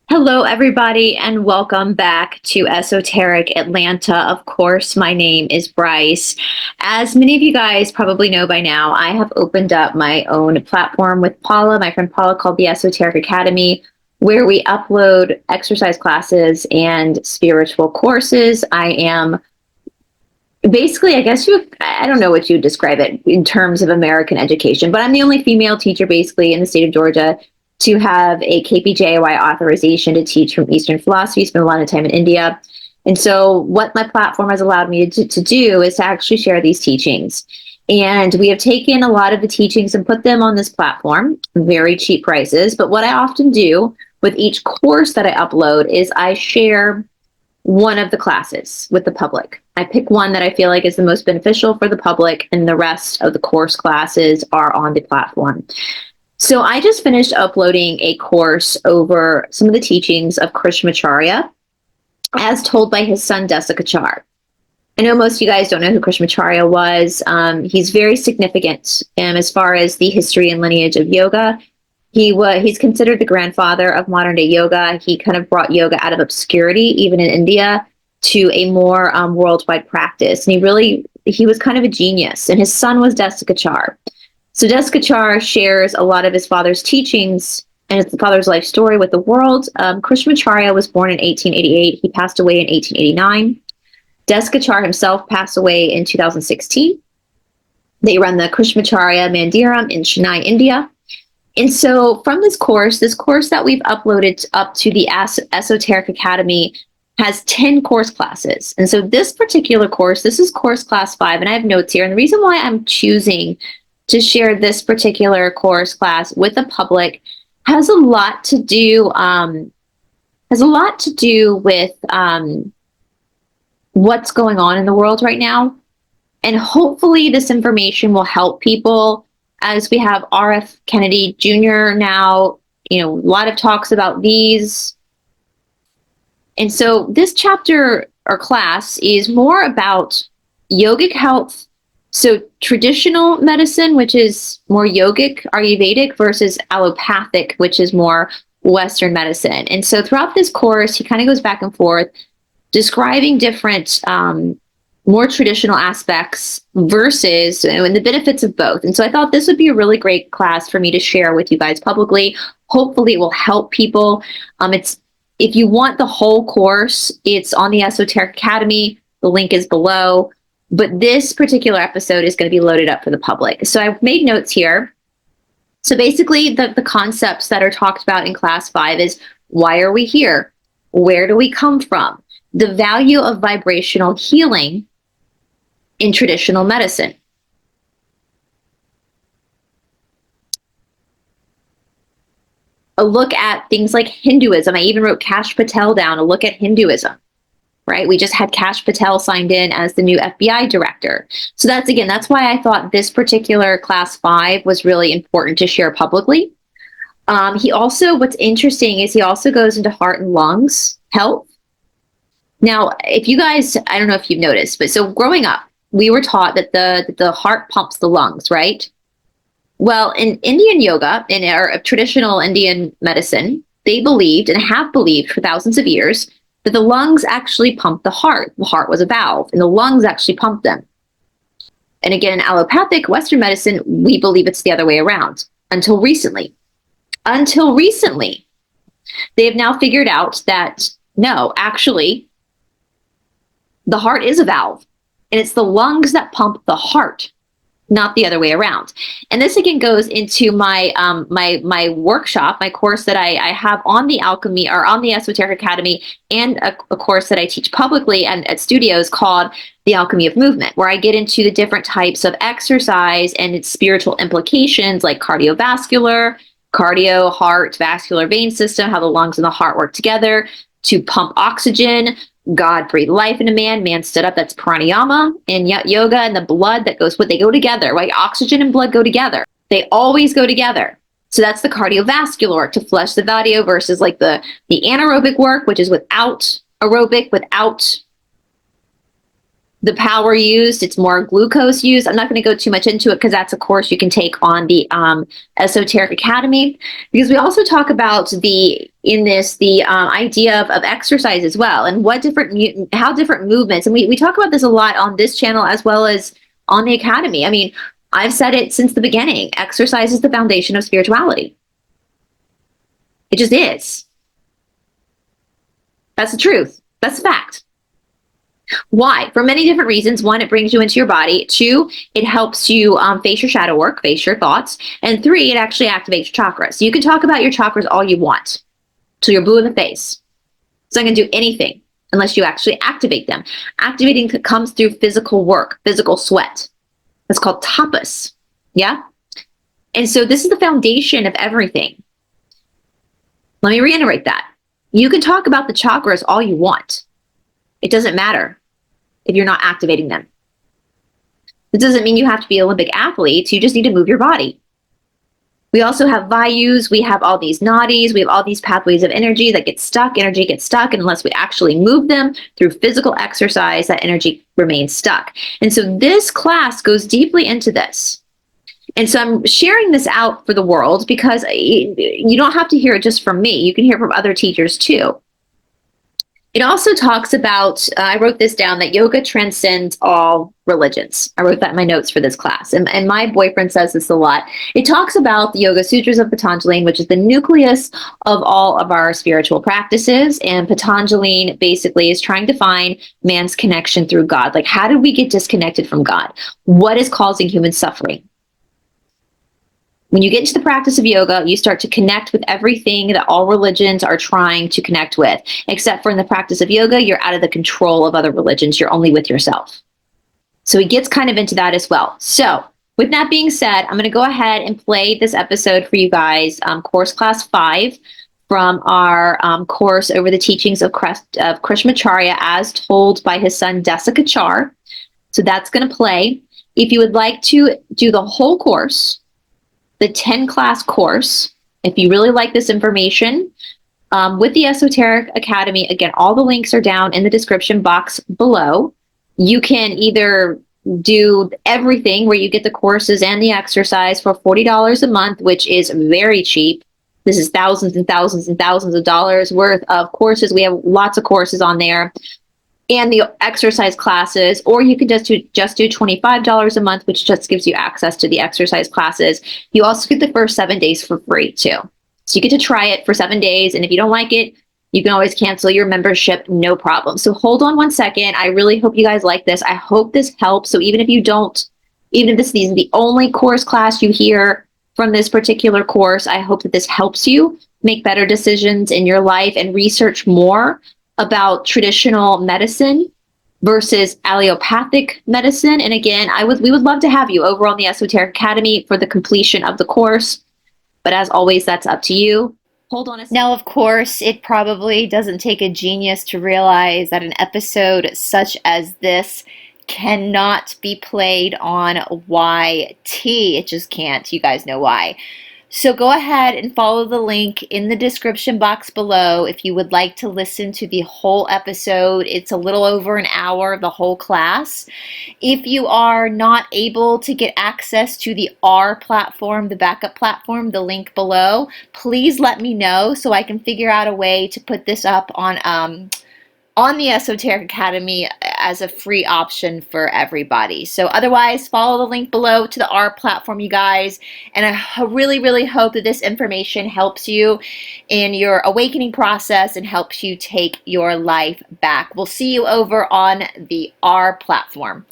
Hello, everybody, and welcome back to Esoteric Atlanta. Of course, my name is Bryce. As many of you guys probably know by now, I have opened up my own platform with Paula, my friend Paula, called the Esoteric Academy, where we upload exercise classes and spiritual courses. I am basically, I guess I don't know what you'd describe it in terms of American education, but I'm the only female teacher basically in the state of Georgia to have a KPJY authorization to teach from Eastern philosophy, spend a lot of time in India. And so what my platform has allowed me to do is to actually share these teachings. And we have taken a lot of the teachings and put them on this platform, very cheap prices. But what I often do with each course that I upload is I share one of the classes with the public. I pick one that I feel like is the most beneficial for the public, and the rest of the course classes are on the platform. So I just finished uploading a course over some of the teachings of Krishnamacharya as told by his son Desikachar. I know most of you guys don't know who Krishnamacharya was. He's very significant as far as the history and lineage of yoga. He's considered the grandfather of modern day yoga. He kind of brought yoga out of obscurity, even in India, to a more worldwide practice. And he was kind of a genius. And his son was Desikachar. So Desikachar shares a lot of his father's teachings and his father's life story with the world. Krishnamacharya was born in 1888. He passed away in 1889. Desikachar himself passed away in 2016. They run the Krishnamacharya Mandiram in Chennai, India. And so from this course that we've uploaded up to the Esoteric Academy has 10 course classes. And so this particular course, this is course class 5, and I have notes here. And the reason why I'm choosing to share this particular course class with the public has a lot to do with what's going on in the world right now. And hopefully this information will help people, as we have R.F. Kennedy Jr. now, a lot of talks about these. And so this chapter or class is more about yogic health. So traditional medicine, which is more yogic, Ayurvedic, versus allopathic, which is more Western medicine. And so throughout this course, he kind of goes back and forth describing different more traditional aspects versus and the benefits of both. And so I thought this would be a really great class for me to share with you guys publicly. Hopefully it will help people. If you want the whole course, it's on the Esoteric Academy. The link is below. But this particular episode is going to be loaded up for the public. So I've made notes here. So basically the concepts that are talked about in class 5 is, why are we here? Where do we come from? The value of vibrational healing in traditional medicine. A look at things like Hinduism. I even wrote Kash Patel down, a look at Hinduism. Right? We just had Kash Patel signed in as the new FBI director. So that's why I thought this particular class 5 was really important to share publicly. What's interesting is he also goes into heart and lungs health. Now, if you guys, I don't know if you've noticed, but so growing up, we were taught that the heart pumps the lungs, right? Well, in Indian yoga, in our traditional Indian medicine, they believed and have believed for thousands of years that the lungs actually pump the heart. The heart was a valve, and the lungs actually pump them. And again, in allopathic Western medicine, we believe it's the other way around, until recently. Until recently, they have now figured out that, no, actually, the heart is a valve, and it's the lungs that pump the heart, not the other way around. And this again goes into my my workshop, my course that I have on the alchemy or on the Esoteric Academy, and a course that I teach publicly and at studios called The Alchemy of Movement, where I get into the different types of exercise and its spiritual implications, like cardiovascular, cardio, heart, vascular vein system, how the lungs and the heart work together to pump oxygen. God breathed life into man. Man stood up. That's pranayama. And yoga and the blood that goes, they go together. Like oxygen and blood go together. They always go together. So that's the cardiovascular work to flush the body versus like the anaerobic work, which is without aerobic, without the power used, it's more glucose used. I'm not going to go too much into it because that's a course you can take on the Esoteric Academy, because we also talk about the idea of exercise as well, and how different movements, and we talk about this a lot on this channel as well as on the Academy. I mean, I've said it since the beginning, exercise is the foundation of spirituality. It just is. That's the truth. That's the fact. Why? For many different reasons. One, it brings you into your body. Two, it helps you face your shadow work, face your thoughts. And three, it actually activates your chakras. So you can talk about your chakras all you want till you're blue in the face. It's not going to do anything unless you actually activate them. Activating comes through physical work, physical sweat. It's called tapas. Yeah? And so this is the foundation of everything. Let me reiterate that. You can talk about the chakras all you want. It doesn't matter if you're not activating them. It doesn't mean you have to be Olympic athletes. You just need to move your body. We also have vayus. We have all these nadis. We have all these pathways of energy that get stuck. Energy gets stuck, and unless we actually move them through physical exercise, that energy remains stuck. And so this class goes deeply into this. And so I'm sharing this out for the world because you don't have to hear it just from me. You can hear it from other teachers too. It also talks about, I wrote this down, that yoga transcends all religions. I wrote that in my notes for this class. And my boyfriend says this a lot. It talks about the Yoga Sutras of Patanjali, which is the nucleus of all of our spiritual practices. And Patanjali basically is trying to find man's connection through God. Like, how did we get disconnected from God? What is causing human suffering? When you get into the practice of yoga, you start to connect with everything that all religions are trying to connect with. Except for in the practice of yoga, you're out of the control of other religions. You're only with yourself. So he gets kind of into that as well. So with that being said, I'm going to go ahead and play this episode for you guys, course class 5 from our course over the teachings of Krishnamacharya as told by his son Desikachar. So that's going to play. If you would like to do the whole course, the 10-class course, if you really like this information, with the Esoteric Academy, again, all the links are down in the description box below. You can either do everything where you get the courses and the exercise for $40 a month, which is very cheap. This is thousands and thousands and thousands of dollars worth of courses. We have lots of courses on there. And the exercise classes, or you can just do $25 a month, which just gives you access to the exercise classes. You also get the first 7 days for free too. So you get to try it for 7 days. And if you don't like it, you can always cancel your membership, no problem. So hold on one second. I really hope you guys like this. I hope this helps. So even if this isn't the only course class you hear from this particular course, I hope that this helps you make better decisions in your life and research more about traditional medicine versus allopathic medicine. And again, we would love to have you over on the Esoteric Academy for the completion of the course. But as always, that's up to you. Hold on a second. Now, of course, it probably doesn't take a genius to realize that an episode such as this cannot be played on YT. It just can't. You guys know why. So go ahead and follow the link in the description box below if you would like to listen to the whole episode. It's a little over an hour, the whole class. If you are not able to get access to the R platform, the backup platform, the link below, please let me know so I can figure out a way to put this up on the Esoteric Academy as a free option for everybody. So otherwise, follow the link below to the R platform, you guys. And I really, really hope that this information helps you in your awakening process and helps you take your life back. We'll see you over on the R platform.